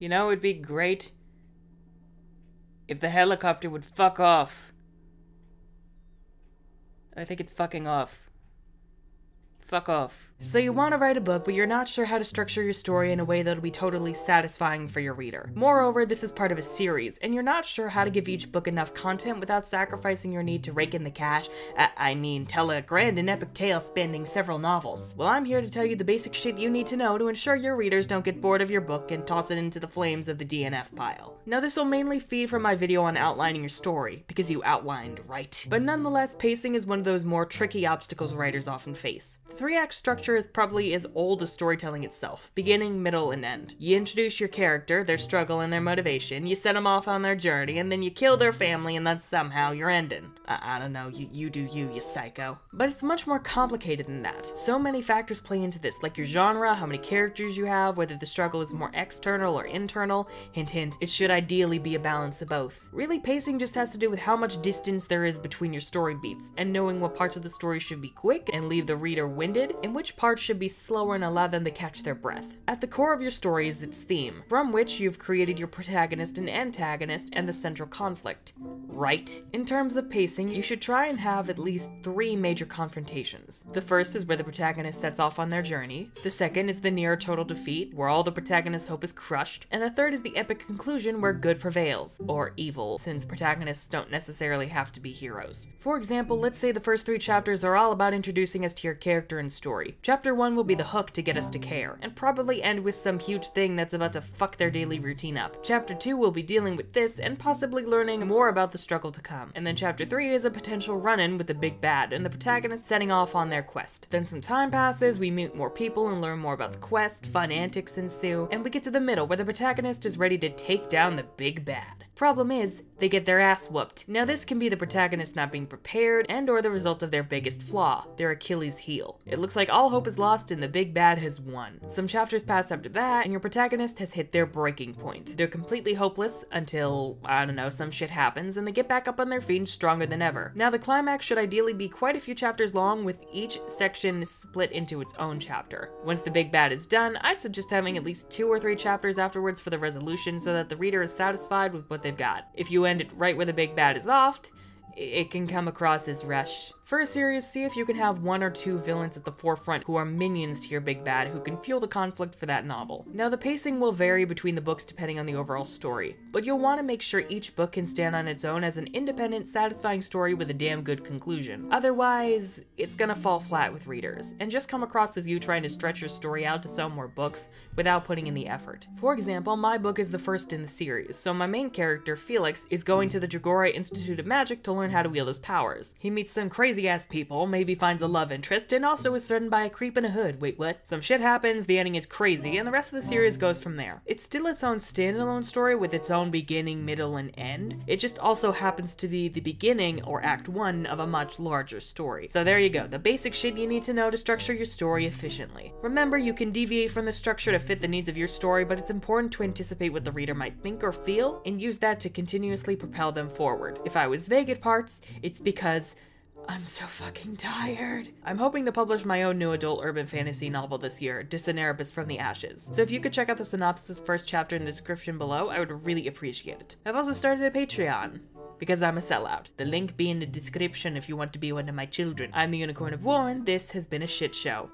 You know, it'd be great if the helicopter would fuck off. I think it's fucking off. Fuck off. So you want to write a book, but you're not sure how to structure your story in a way that'll be totally satisfying for your reader. Moreover, this is part of a series, and you're not sure how to give each book enough content without sacrificing your need to rake in the cash, tell a grand and epic tale spanning several novels. Well, I'm here to tell you the basic shit you need to know to ensure your readers don't get bored of your book and toss it into the flames of the DNF pile. Now, this will mainly feed from my video on outlining your story, because you outlined right. But nonetheless, pacing is one of those more tricky obstacles writers often face. The 3-act structure is probably as old as storytelling itself, beginning, middle, and end. You introduce your character, their struggle, and their motivation, you set them off on their journey, and then you kill their family, and that's somehow your ending. I don't know, you do you psycho. But it's much more complicated than that. So many factors play into this, like your genre, how many characters you have, whether the struggle is more external or internal. Hint hint, it should ideally be a balance of both. Really, pacing just has to do with how much distance there is between your story beats, and knowing what parts of the story should be quick and leave the reader winded, and which parts should be slower and allow them to catch their breath. At the core of your story is its theme, from which you've created your protagonist and antagonist and the central conflict. Right? In terms of pacing, you should try and have at least 3 major confrontations. The first is where the protagonist sets off on their journey, the second is the near total defeat, where all the protagonist's hope is crushed, and the third is the epic conclusion where good prevails, or evil, since protagonists don't necessarily have to be heroes. For example, let's say the first 3 chapters are all about introducing us to your character and story. Chapter 1 will be the hook to get us to care, and probably end with some huge thing that's about to fuck their daily routine up. Chapter 2 will be dealing with this and possibly learning more about the struggle to come. And then chapter 3 is a potential run-in with the big bad and the protagonist setting off on their quest. Then some time passes, we meet more people and learn more about the quest, fun antics ensue, and we get to the middle where the protagonist is ready to take down the big bad. Problem is, they get their ass whooped. Now this can be the protagonist not being prepared and or the result of their biggest flaw, their Achilles heel. It looks like all hope is lost and the big bad has won. Some chapters pass after that and your protagonist has hit their breaking point. They're completely hopeless until, I don't know, some shit happens and they get back up on their feet stronger than ever. Now the climax should ideally be quite a few chapters long with each section split into its own chapter. Once the big bad is done, I'd suggest having at least 2 or 3 chapters afterwards for the resolution so that the reader is satisfied with what they've got. If you end it right where the big bad is off, it can come across as rushed. For a series, see if you can have 1 or 2 villains at the forefront who are minions to your big bad who can fuel the conflict for that novel. Now the pacing will vary between the books depending on the overall story, but you'll want to make sure each book can stand on its own as an independent, satisfying story with a damn good conclusion. Otherwise, it's gonna fall flat with readers, and just come across as you trying to stretch your story out to sell more books without putting in the effort. For example, my book is the first in the series, so my main character, Felix, is going to the Dragora Institute of Magic to learn how to wield his powers. He meets some crazy ass people, maybe finds a love interest, and also is threatened by a creep in a hood. Wait, what? Some shit happens, the ending is crazy, and the rest of the series goes from there. It's still its own standalone story with its own beginning, middle, and end. It just also happens to be the beginning, or act 1, of a much larger story. So there you go, the basic shit you need to know to structure your story efficiently. Remember, you can deviate from the structure to fit the needs of your story, but it's important to anticipate what the reader might think or feel, and use that to continuously propel them forward. If I was vague at parts, it's because I'm so fucking tired. I'm hoping to publish my own new adult urban fantasy novel this year, Disoneribus from the Ashes. So if you could check out the synopsis first chapter in the description below, I would really appreciate it. I've also started a Patreon, because I'm a sellout. The link be in the description if you want to be one of my children. I'm the Unicorn of War, and this has been a shit show.